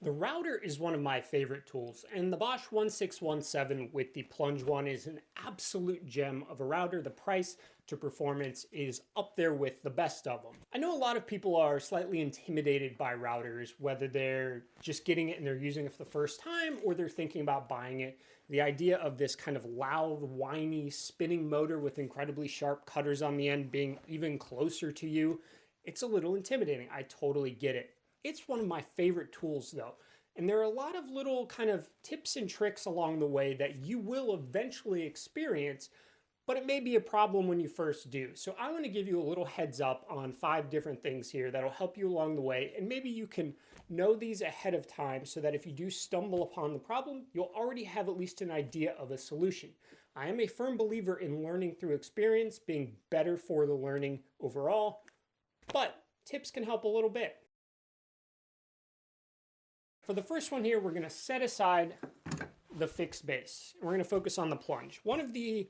The router is one of my favorite tools, and the Bosch 1617 with the Plunge one is an absolute gem of a router. The price to performance is up there with the best of them. I know a lot of people are slightly intimidated by routers, whether they're just getting it and they're using it for the first time or they're thinking about buying it. The idea of this kind of loud, whiny, spinning motor with incredibly sharp cutters on the end being even closer to you, it's a little intimidating. I totally get it. It's one of my favorite tools though, and there are a lot of little kind of tips and tricks along the way that you will eventually experience, but it may be a problem when you first do. So I want to give you a little heads up on 5 different things here that'll help you along the way, and maybe you can know these ahead of time so that if you do stumble upon the problem, you'll already have at least an idea of a solution. I am a firm believer in learning through experience being better for the learning overall, but tips can help a little bit. For the first one here, we're going to set aside the fixed base. We're going to focus on the plunge. One of the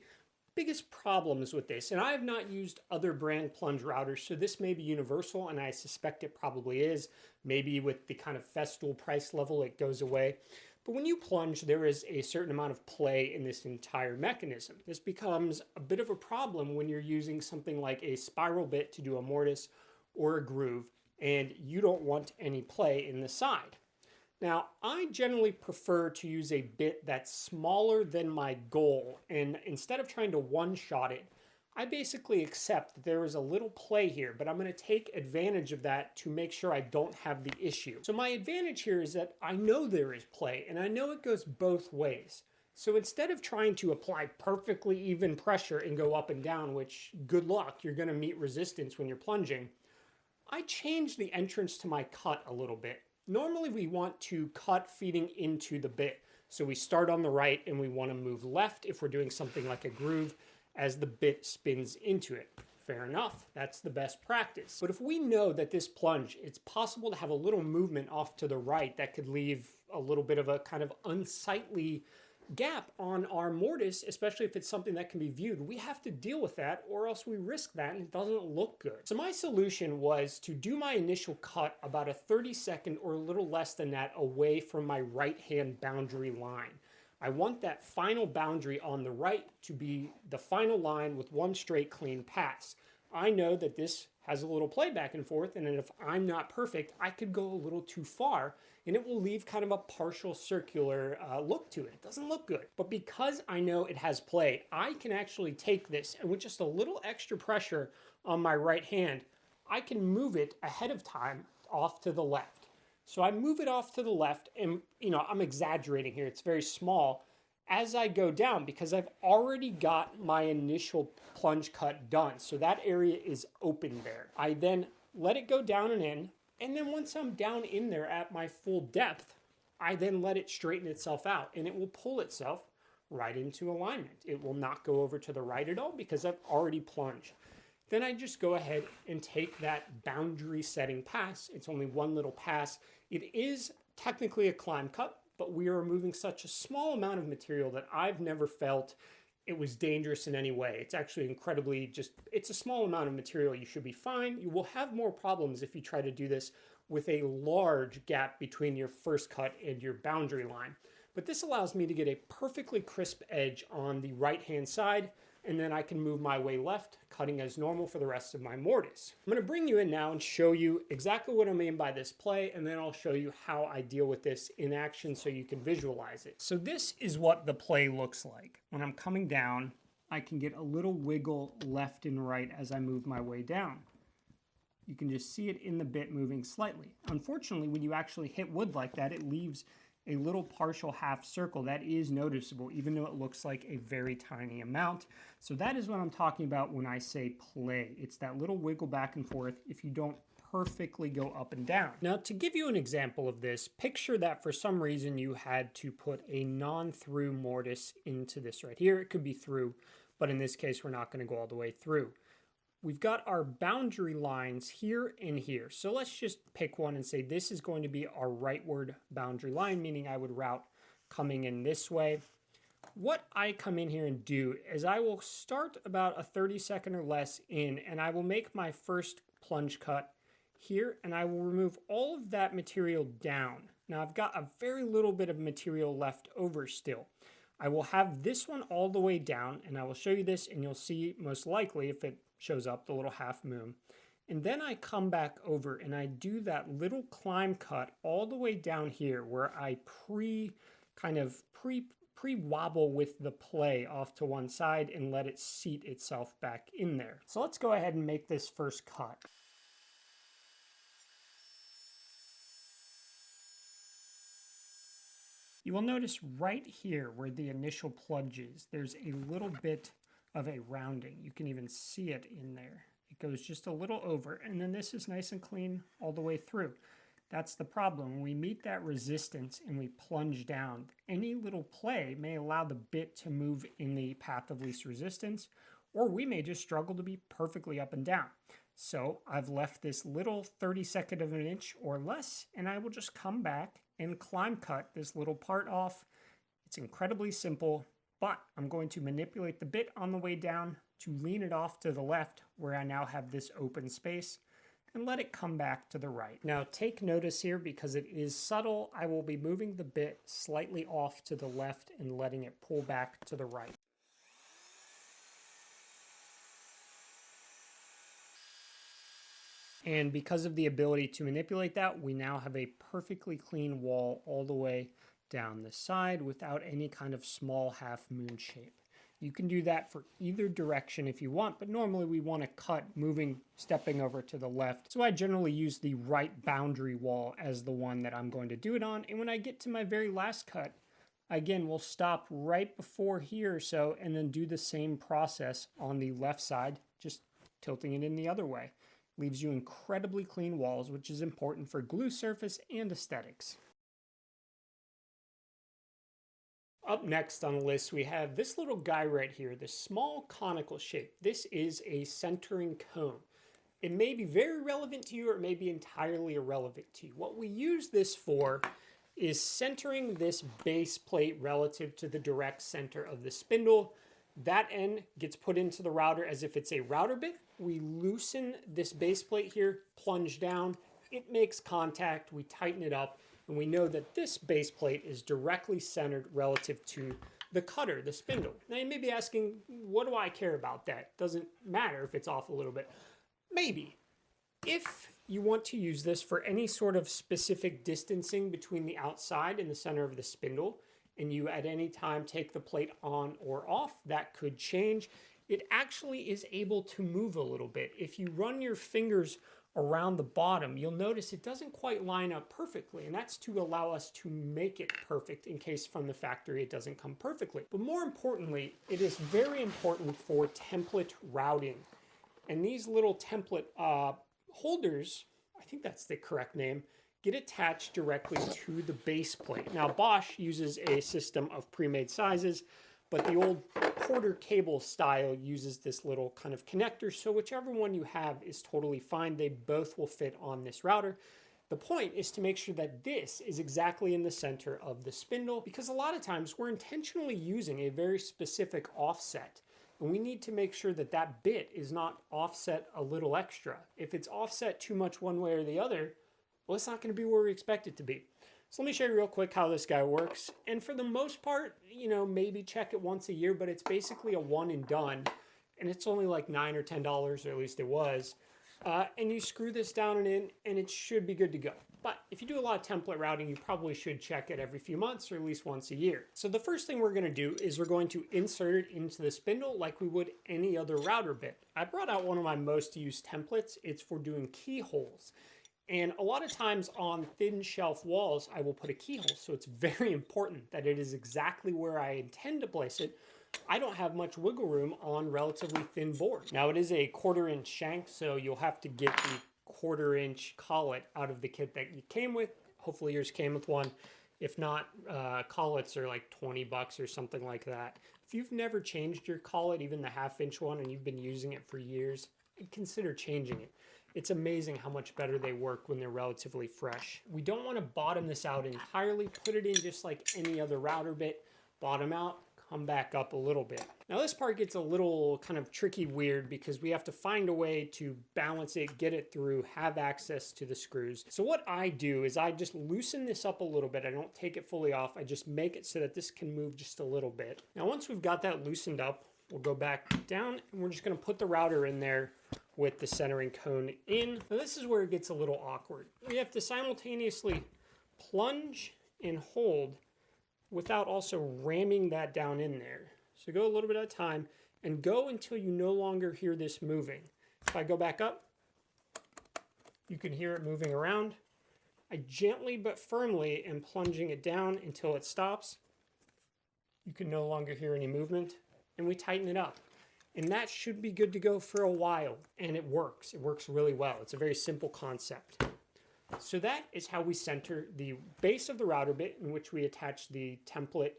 biggest problems with this, and I have not used other brand plunge routers, so this may be universal, and I suspect it probably is. Maybe with the kind of Festool price level, it goes away. But when you plunge, there is a certain amount of play in this entire mechanism. This becomes a bit of a problem when you're using something like a spiral bit to do a mortise or a groove, and you don't want any play in the side. Now, I generally prefer to use a bit that's smaller than my goal, and instead of trying to one-shot it, I basically accept that there is a little play here, but I'm going to take advantage of that to make sure I don't have the issue. So my advantage here is that I know there is play, and I know it goes both ways. So instead of trying to apply perfectly even pressure and go up and down, which good luck, you're going to meet resistance when you're plunging, I change the entrance to my cut a little bit. Normally we want to cut feeding into the bit. So we start on the right and we want to move left if we're doing something like a groove as the bit spins into it. Fair enough, that's the best practice. But if we know that this plunge, it's possible to have a little movement off to the right that could leave a little bit of a kind of unsightly gap on our mortise, especially if it's something that can be viewed, we have to deal with that or else we risk that and it doesn't look good. So my solution was to do my initial cut about a 30-second or a little less than that away from my right hand boundary line. I want that final boundary on the right to be the final line with one straight clean pass. I know that this has a little play back and forth, and if I'm not perfect, I could go a little too far, and it will leave kind of a partial circular look to it. It doesn't look good. But because I know it has play, I can actually take this, and with just a little extra pressure on my right hand, I can move it ahead of time off to the left. So I move it off to the left, and I'm exaggerating here, it's very small, as I go down because I've already got my initial plunge cut done. So that area is open there. I then let it go down and in, and then once I'm down in there at my full depth, I then let it straighten itself out and it will pull itself right into alignment. It will not go over to the right at all because I've already plunged. Then I just go ahead and take that boundary setting pass. It's only one little pass. It is technically a climb cut, but we are removing such a small amount of material that I've never felt it was dangerous in any way. It's actually incredibly it's a small amount of material. You should be fine. You will have more problems if you try to do this with a large gap between your first cut and your boundary line. But this allows me to get a perfectly crisp edge on the right-hand side, and then I can move my way left, cutting as normal for the rest of my mortise. I'm going to bring you in now and show you exactly what I mean by this play, and then I'll show you how I deal with this in action so you can visualize it. So this is what the play looks like. When I'm coming down, I can get a little wiggle left and right as I move my way down. You can just see it in the bit moving slightly. Unfortunately, when you actually hit wood like that, it leaves a little partial half circle that is noticeable, even though it looks like a very tiny amount. So that is what I'm talking about when I say play. It's that little wiggle back and forth if you don't perfectly go up and down. Now, to give you an example of this, picture that for some reason you had to put a non-through mortise into this right here. It could be through, but in this case, we're not going to go all the way through. We've got our boundary lines here and here. So let's just pick one and say this is going to be our rightward boundary line, meaning I would route coming in this way. What I come in here and do is I will start about a 30-second or less in, and I will make my first plunge cut here, and I will remove all of that material down. Now I've got a very little bit of material left over still. I will have this one all the way down, and I will show you this, and you'll see most likely if it shows up, the little half moon. And then I come back over and I do that little climb cut all the way down here where I pre-wobble with the play off to one side and let it seat itself back in there. So let's go ahead and make this first cut. You will notice right here where the initial plunge is, there's a little bit of a rounding. You can even see it in there. It goes just a little over, and then this is nice and clean all the way through. That's the problem. When we meet that resistance and we plunge down, any little play may allow the bit to move in the path of least resistance, or we may just struggle to be perfectly up and down. So I've left this little 32nd of an inch or less, and I will just come back and climb cut this little part off. It's incredibly simple, but I'm going to manipulate the bit on the way down to lean it off to the left where I now have this open space and let it come back to the right. Now take notice here because it is subtle. I will be moving the bit slightly off to the left and letting it pull back to the right. And because of the ability to manipulate that, we now have a perfectly clean wall all the way down the side without any kind of small half moon shape. You can do that for either direction if you want, but normally we want to cut stepping over to the left. So I generally use the right boundary wall as the one that I'm going to do it on. And when I get to my very last cut, again, we'll stop right before here or so and then do the same process on the left side, just tilting it in the other way. Leaves you incredibly clean walls, which is important for glue surface and aesthetics. Up next on the list, we have this little guy right here, this small conical shape. This is a centering cone. It may be very relevant to you or it may be entirely irrelevant to you. What we use this for is centering this base plate relative to the direct center of the spindle. That end gets put into the router as if it's a router bit. We loosen this base plate here, plunge down, it makes contact, we tighten it up, and we know that this base plate is directly centered relative to the cutter, the spindle. Now you may be asking, what do I care about that? Doesn't matter if it's off a little bit. Maybe. If you want to use this for any sort of specific distancing between the outside and the center of the spindle, and you at any time take the plate on or off, that could change. It actually is able to move a little bit. If you run your fingers around the bottom, you'll notice it doesn't quite line up perfectly, and that's to allow us to make it perfect in case from the factory it doesn't come perfectly. But more importantly, it is very important for template routing. And these little template holders, I think that's the correct name, get attached directly to the base plate. Now Bosch uses a system of pre-made sizes, but the old Porter cable style uses this little kind of connector, so whichever one you have is totally fine. They both will fit on this router. The point is to make sure that this is exactly in the center of the spindle, because a lot of times we're intentionally using a very specific offset, and we need to make sure that that bit is not offset a little extra. If it's offset too much one way or the other, well, it's not going to be where we expect it to be. So let me show you real quick how this guy works. And for the most part, you know, maybe check it once a year, but it's basically a one and done. And it's only like $9 or $10, or at least it was. And you screw this down and in, and it should be good to go. But if you do a lot of template routing, you probably should check it every few months or at least once a year. So the first thing we're going to do is we're going to insert it into the spindle like we would any other router bit. I brought out one of my most used templates. It's for doing keyholes. And a lot of times on thin shelf walls, I will put a keyhole. So it's very important that it is exactly where I intend to place it. I don't have much wiggle room on relatively thin board. Now it is a 1/4 inch shank, so you'll have to get the 1/4 inch collet out of the kit that you came with. Hopefully yours came with one. If not, collets are like 20 bucks or something like that. If you've never changed your collet, even the 1/2 inch one, and you've been using it for years, consider changing it. It's amazing how much better they work when they're relatively fresh. We don't want to bottom this out entirely. Put it in just like any other router bit. Bottom out, come back up a little bit. Now this part gets a little kind of tricky, weird, because we have to find a way to balance it, get it through, have access to the screws. So what I do is I just loosen this up a little bit. I don't take it fully off. I just make it so that this can move just a little bit. Now once we've got that loosened up, we'll go back down and we're just going to put the router in there with the centering cone in. Now this is where it gets a little awkward. We have to simultaneously plunge and hold without also ramming that down in there. So go a little bit at a time and go until you no longer hear this moving. If I go back up, you can hear it moving around. I gently but firmly am plunging it down until it stops. You can no longer hear any movement, and we tighten it up. And that should be good to go for a while, and it works. It works really well. It's a very simple concept. So that is how we center the base of the router bit, in which we attach the template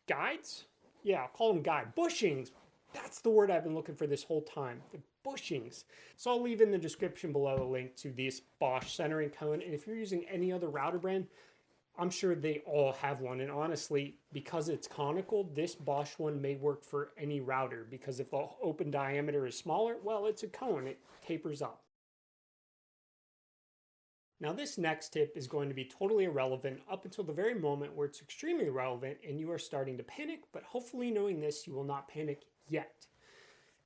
guides. Yeah, I'll call them bushings. That's the word I've been looking for this whole time, the bushings. So I'll leave in the description below a link to this Bosch centering cone. And if you're using any other router brand, I'm sure they all have one. And honestly, because it's conical, this Bosch one may work for any router, because if the open diameter is smaller, well, it's a cone, it tapers up. Now this next tip is going to be totally irrelevant up until the very moment where it's extremely relevant and you are starting to panic, but hopefully knowing this, you will not panic yet.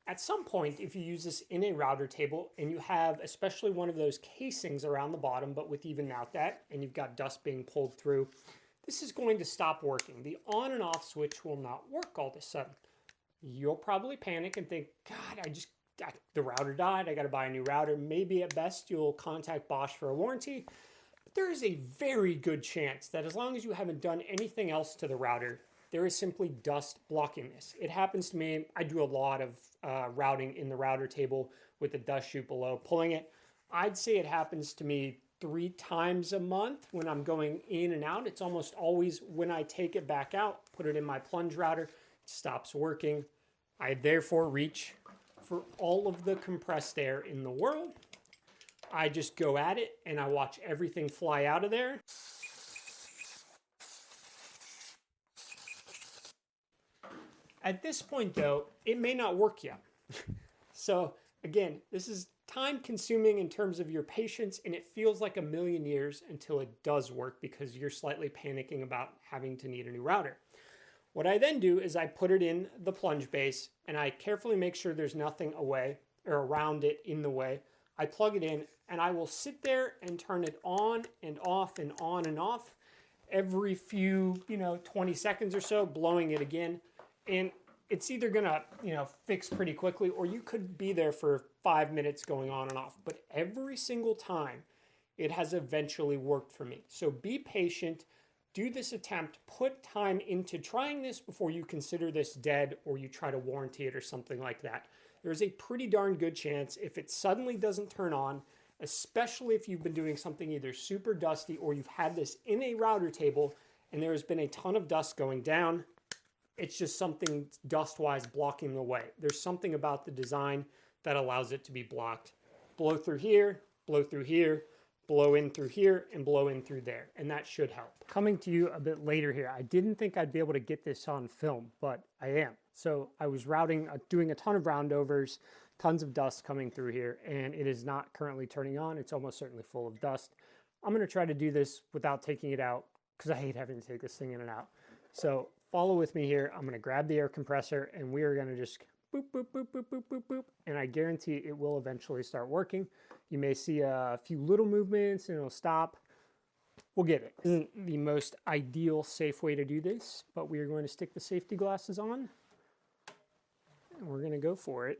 At some point, if you use this in a router table and you have especially one of those casings around the bottom, but with even out that, and you've got dust being pulled through, this is going to stop working. The on and off switch will not work all of a sudden. You'll probably panic and think, God, the router died, I got to buy a new router. Maybe at best you'll contact Bosch for a warranty. But there is a very good chance that as long as you haven't done anything else to the router, there is simply dust blocking this. It happens to me. I do a lot of routing in the router table with the dust chute below, pulling it. I'd say it happens to me 3 times a month when I'm going in and out. It's almost always when I take it back out, put it in my plunge router, it stops working. I therefore reach for all of the compressed air in the world. I just go at it and I watch everything fly out of there. At this point though, it may not work yet. So again, this is time consuming in terms of your patience, and it feels like a million years until it does work because you're slightly panicking about having to need a new router. What I then do is I put it in the plunge base and I carefully make sure there's nothing away or around it in the way. I plug it in and I will sit there and turn it on and off and on and off every few, 20 seconds or so, blowing it again. And it's either gonna, fix pretty quickly, or you could be there for 5 minutes going on and off. But every single time it has eventually worked for me. So be patient. Do this attempt, put time into trying this before you consider this dead or you try to warranty it or something like that. There's a pretty darn good chance if it suddenly doesn't turn on, especially if you've been doing something either super dusty or you've had this in a router table and there has been a ton of dust going down, it's just something dust-wise blocking the way. There's something about the design that allows it to be blocked. Blow through here, blow through here, blow in through here, and blow in through there, and that should help. Coming to you a bit later here, I didn't think I'd be able to get this on film, but I am. So I was routing, doing a ton of roundovers, tons of dust coming through here, and it is not currently turning on. It's almost certainly full of dust. I'm gonna try to do this without taking it out, because I hate having to take this thing in and out. So follow with me here. I'm gonna grab the air compressor, and we are gonna just boop, boop, boop, boop, boop, boop, boop, and I guarantee it will eventually start working. You may see a few little movements and it'll stop. We'll get it. Isn't the most ideal, safe way to do this, but we are going to stick the safety glasses on and we're going to go for it.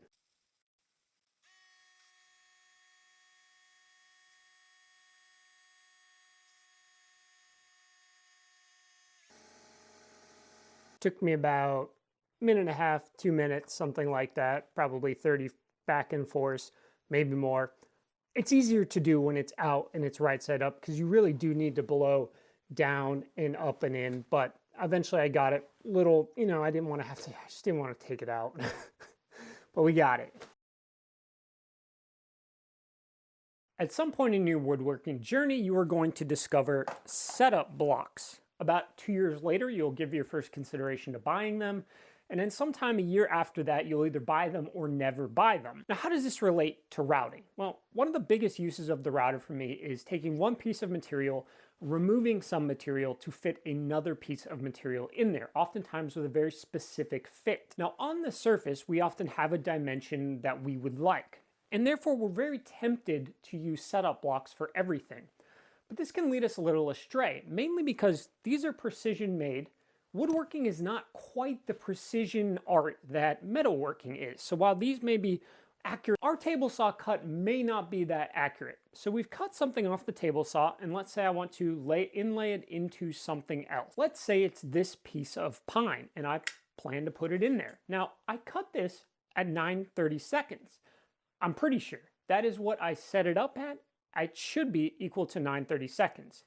Took me about a minute and a half, 2 minutes, something like that, probably 30 back and forth, maybe more. It's easier to do when it's out and it's right side up because you really do need to blow down and up and in, but eventually I got it. Little, I just didn't want to take it out, but we got it. At some point in your woodworking journey, you are going to discover setup blocks. About 2 years later, you'll give your first consideration to buying them. And then sometime a year after that, you'll either buy them or never buy them. Now, how does this relate to routing? Well, one of the biggest uses of the router for me is taking one piece of material, removing some material to fit another piece of material in there, oftentimes with a very specific fit. Now, on the surface, we often have a dimension that we would like, and therefore we're very tempted to use setup blocks for everything. But this can lead us a little astray, mainly because these are precision made. Woodworking is not quite the precision art that metalworking is. So while these may be accurate, our table saw cut may not be that accurate. So we've cut something off the table saw, and let's say I want to inlay it into something else. Let's say it's this piece of pine, and I plan to put it in there. Now, I cut this at 9:30 seconds. I'm pretty sure that is what I set it up at. It should be equal to 9:30 seconds.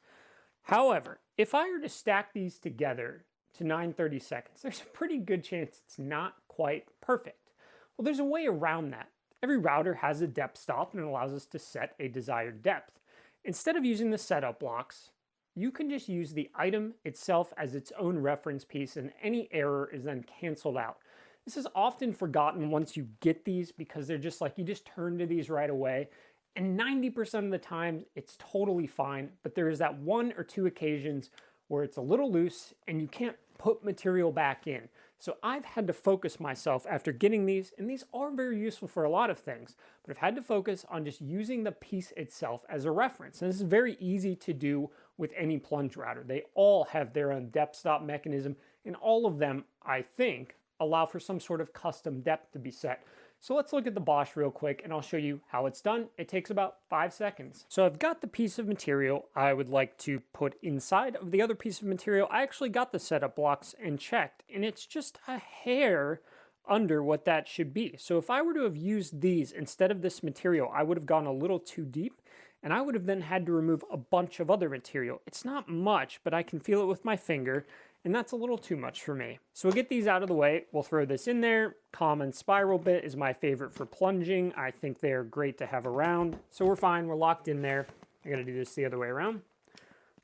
However, if I were to stack these together to 9:30 seconds, there's a pretty good chance it's not quite perfect. Well, there's a way around that. Every router has a depth stop and it allows us to set a desired depth. Instead of using the setup blocks, you can just use the item itself as its own reference piece, and any error is then canceled out. This is often forgotten once you get these because they're just like, you just turn to these right away. And 90% of the time, it's totally fine, but there is that 1 or 2 occasions where it's a little loose and you can't put material back in. So I've had to focus myself after getting these, and these are very useful for a lot of things, but I've had to focus on just using the piece itself as a reference. And this is very easy to do with any plunge router. They all have their own depth stop mechanism, and all of them, I think, allow for some sort of custom depth to be set. So let's look at the Bosch real quick and I'll show you how it's done. It takes about 5 seconds. So I've got the piece of material I would like to put inside of the other piece of material. I actually got the setup blocks and checked, and it's just a hair under what that should be. So if I were to have used these instead of this material, I would have gone a little too deep, and I would have then had to remove a bunch of other material. It's not much, but I can feel it with my finger, and that's a little too much for me. So we'll get these out of the way. We'll throw this in there. Common spiral bit is my favorite for plunging. I think they're great to have around. So we're fine, we're locked in there. I gotta do this the other way around.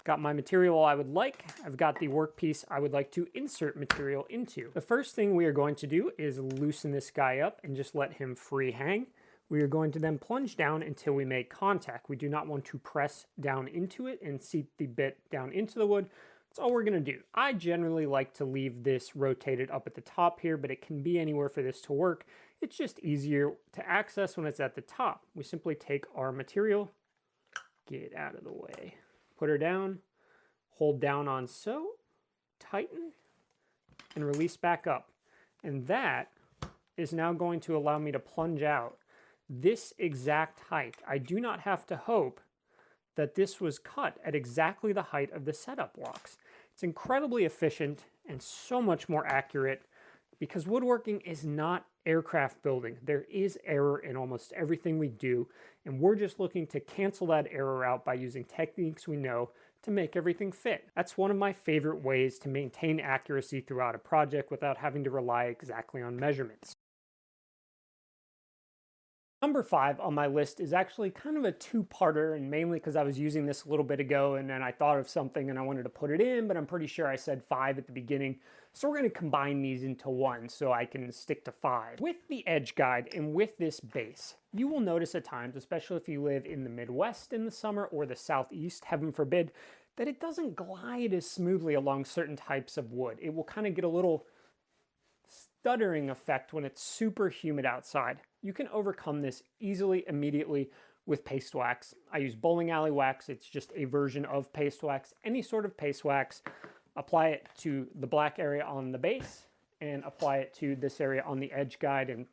Got my material I would like. I've got the workpiece I would like to insert material into. The first thing we are going to do is loosen this guy up and just let him free hang. We are going to then plunge down until we make contact. We do not want to press down into it and seat the bit down into the wood. That's all we're gonna do. I generally like to leave this rotated up at the top here, but it can be anywhere for this to work. It's just easier to access when it's at the top. We simply take our material, get it out of the way, put her down, hold down on so, tighten, and release back up. And that is now going to allow me to plunge out this exact height. I do not have to hope that this was cut at exactly the height of the setup blocks. It's incredibly efficient and so much more accurate because woodworking is not aircraft building. There is error in almost everything we do, and we're just looking to cancel that error out by using techniques we know to make everything fit. That's one of my favorite ways to maintain accuracy throughout a project without having to rely exactly on measurements. Number 5 on my list is actually kind of a two-parter, and mainly because I was using this a little bit ago and then I thought of something and I wanted to put it in, but I'm pretty sure I said 5 at the beginning. So we're going to combine these into one so I can stick to 5. With the edge guide and with this base, you will notice at times, especially if you live in the Midwest in the summer or the Southeast, heaven forbid, that it doesn't glide as smoothly along certain types of wood. It will kind of get a little stuttering effect when it's super humid outside. You can overcome this easily, immediately with paste wax. I use bowling alley wax. It's just a version of paste wax. Any sort of paste wax, apply it to the black area on the base and apply it to this area on the edge guide, and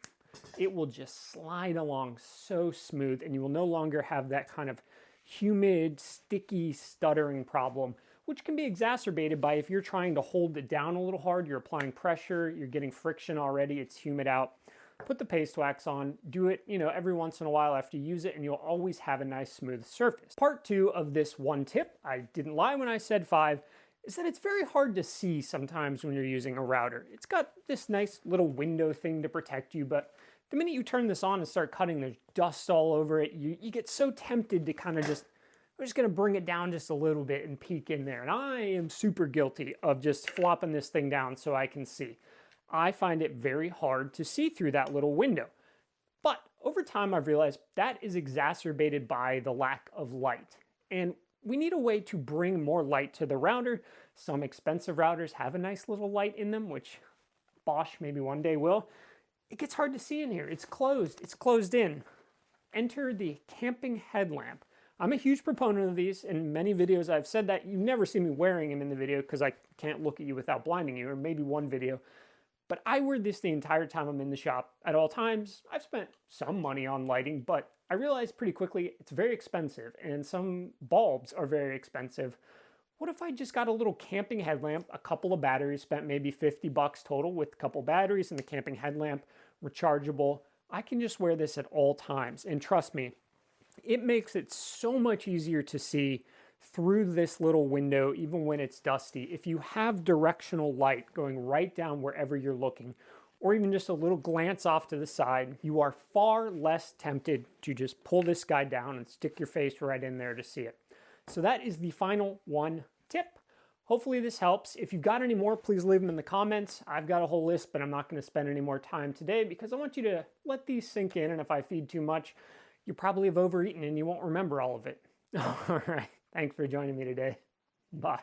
it will just slide along so smooth, and you will no longer have that kind of humid, sticky, stuttering problem, which can be exacerbated by if you're trying to hold it down a little hard, you're applying pressure, you're getting friction already, it's humid out. Put the paste wax on, do it, every once in a while after you use it, and you'll always have a nice smooth surface. Part 2 of this one tip, I didn't lie when I said 5, is that it's very hard to see sometimes when you're using a router. It's got this nice little window thing to protect you, but the minute you turn this on and start cutting, there's dust all over it. You get so tempted to kind of just I'm just gonna bring it down just a little bit and peek in there. And I am super guilty of just flopping this thing down so I can see. I find it very hard to see through that little window. But over time, I've realized that is exacerbated by the lack of light. And we need a way to bring more light to the router. Some expensive routers have a nice little light in them, which Bosch maybe one day will. It gets hard to see in here. It's closed in. Enter the camping headlamp. I'm a huge proponent of these. In many videos I've said that. You never see me wearing them in the video because I can't look at you without blinding you, or maybe one video. But I wear this the entire time I'm in the shop at all times. I've spent some money on lighting, but I realized pretty quickly it's very expensive, and some bulbs are very expensive. What if I just got a little camping headlamp, a couple of batteries, spent maybe 50 bucks total with a couple batteries and the camping headlamp, rechargeable. I can just wear this at all times, and trust me, it makes it so much easier to see through this little window, even when it's dusty. If you have directional light going right down wherever you're looking, or even just a little glance off to the side, you are far less tempted to just pull this guy down and stick your face right in there to see it. So that is the final one tip. Hopefully this helps. If you've got any more, please leave them in the comments. I've got a whole list, but I'm not going to spend any more time today because I want you to let these sink in, and if I feed too much, you probably have overeaten and you won't remember all of it. All right. Thanks for joining me today. Bye.